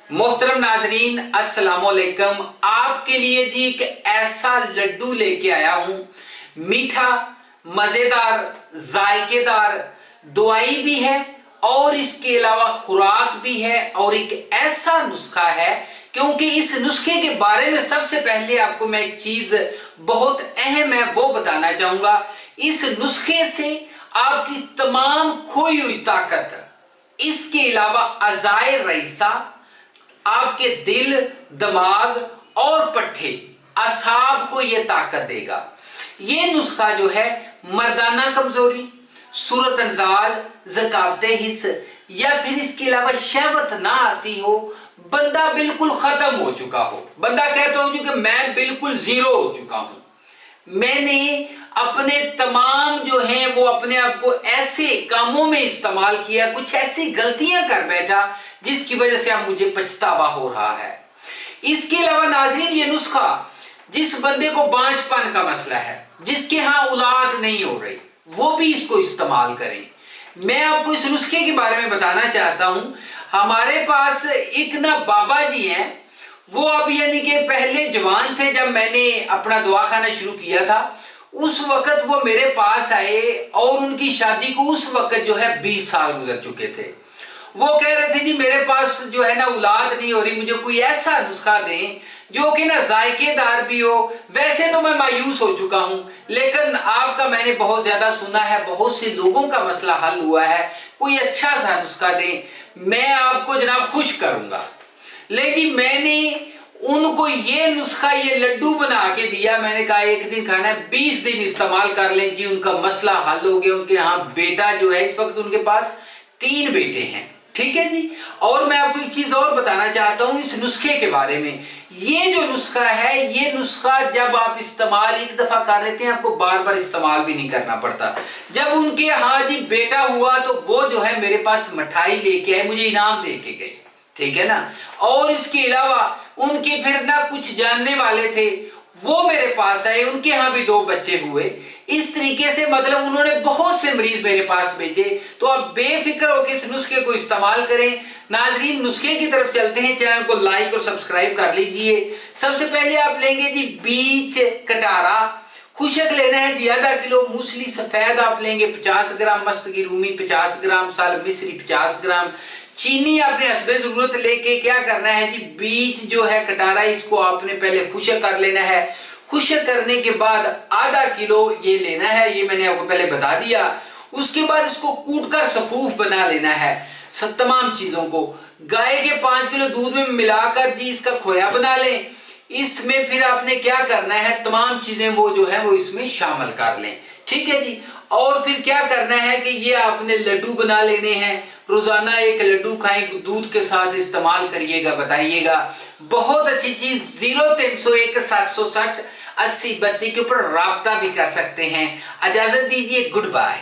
मोहतरम नाजरीन अस्सलाम वालेकुम। आपके लिए जी एक ऐसा लड्डू लेके आया हूं, मीठा, मजेदार, जायकेदार, दवाई भी है और इसके अलावा खुराक भी है और एक ऐसा नुस्खा है, क्योंकि इस नुस्खे के बारे में सबसे पहले आपको मैं एक चीज बहुत अहम है वो बताना चाहूंगा। इस नुस्खे से आपकी तमाम खोई हुई ताकत, इसके अलावा अज़ाए रईसा, आपके दिल, दिमाग और पट्टे, असाब को यह ताकत देगा। ये नुस्खा जो है मर्दाना कमजोरी, सूरत अंजाल, ज़कावत हिस्स या फिर इसके अलावा शहवत ना आती हो, बंदा बिल्कुल खत्म हो चुका हो, बंदा कहता हो कि मैं बिल्कुल जीरो हो चुका हूं, मैंने अपने तमाम जो हैं वो अपने आप को ऐसे कामों में इस्तेमाल किया, कुछ ऐसी गलतियां कर बैठा जिसकी वजह से अब मुझे पछतावा हो रहा है। इसके अलावा नाज़रीन, ये नुस्खा जिस बंदे को बांझपन का मसला है, जिसके यहाँ औलाद नहीं हो रही, वो भी इसको इस्तेमाल करें। मैं आपको इस नुस्खे के बारे में बताना चाहता हूं। हमारे पास एक ना बाबा जी हैं, वो अब यानी कि पहले जवान थे जब मैंने अपना दवाखाना शुरू किया था। उस वक्त वो मेरे पास आए और उनकी शादी को उस वक्त जो है 20 साल गुजर चुके थे। वो कह रहे थे जी मेरे पास जो है ना औलाद नहीं हो रही, मुझे कोई ऐसा नुस्खा दें जो कि ना जायकेदार भी हो। वैसे तो मैं मायूस हो चुका हूं, लेकिन आपका मैंने बहुत ज्यादा सुना है, बहुत से लोगों का मसला हल हुआ है, कोई अच्छा सा नुस्खा दें, मैं आपको जनाब खुश करूंगा। लेकिन मैंने उनको ये नुस्खा, ये लड्डू बना के दिया। मैंने कहा एक दिन खाना है, 20 दिन इस्तेमाल कर लें जी, उनका मसला हल हो गया। उनके यहाँ बेटा जो है, इस वक्त उनके पास 3 बेटे हैं, ठीक है जी। और मैं आपको एक चीज और बताना चाहता हूं इस नुस्खे के बारे में। ये जो नुस्खा है, ये नुस्खा जब आप इस्तेमाल एक दफा कर लेते हैं, आपको बार बार इस्तेमाल भी नहीं करना पड़ता। जब उनके यहाँ जी बेटा हुआ तो वो जो है मेरे पास मिठाई लेके आए, मुझे इनाम दे के गए, ठीक है ना। और इसके अलावा उनके फिर ना कुछ जानने वाले थे, वो मेरे पास आए, उनके यहाँ भी 2 बच्चे हुए। इस तरीके से मतलब उन्होंने बहुत से मरीज मेरे पास भेजे। तो आप बेफिक्र होकर इस नुस्खे को इस्तेमाल करें। नाजरीन, नुस्खे की तरफ चलते हैं। चैनल को लाइक और सब्सक्राइब कर लीजिए। सबसे पहले आप लेंगे जी बीच कटारा, खुशक लेना है जी आधा किलो। मूसली सफेद आप लेंगे 50 ग्राम, मस्त की रूमी 50 ग्राम, साल मिस्री 50 ग्राम, चीनी आपने हस्बे जरूरत लेके क्या करना है जी, बीज जो है कटारा, इसको आपने पहले खुशक कर लेना है। खुशक करने के बाद आधा किलो ये लेना है, ये मैंने आपको पहले बता दिया। उसके बाद इसको कूट कर सफूफ बना लेना है। सब तमाम चीजों को गाय के 5 किलो दूध में मिलाकर जी इसका खोया बना लें। इसमें फिर आपने क्या करना है, तमाम चीजें वो जो है वो इसमें शामिल कर लें, ठीक है जी। और फिर क्या करना है कि ये आपने लड्डू बना लेने हैं। रोजाना एक लड्डू खाएं, दूध के साथ इस्तेमाल करिएगा, बताइएगा। बहुत अच्छी चीज। 0301 760 80 32 के ऊपर राब्ता भी कर सकते हैं। इजाजत दीजिए, गुड बाय।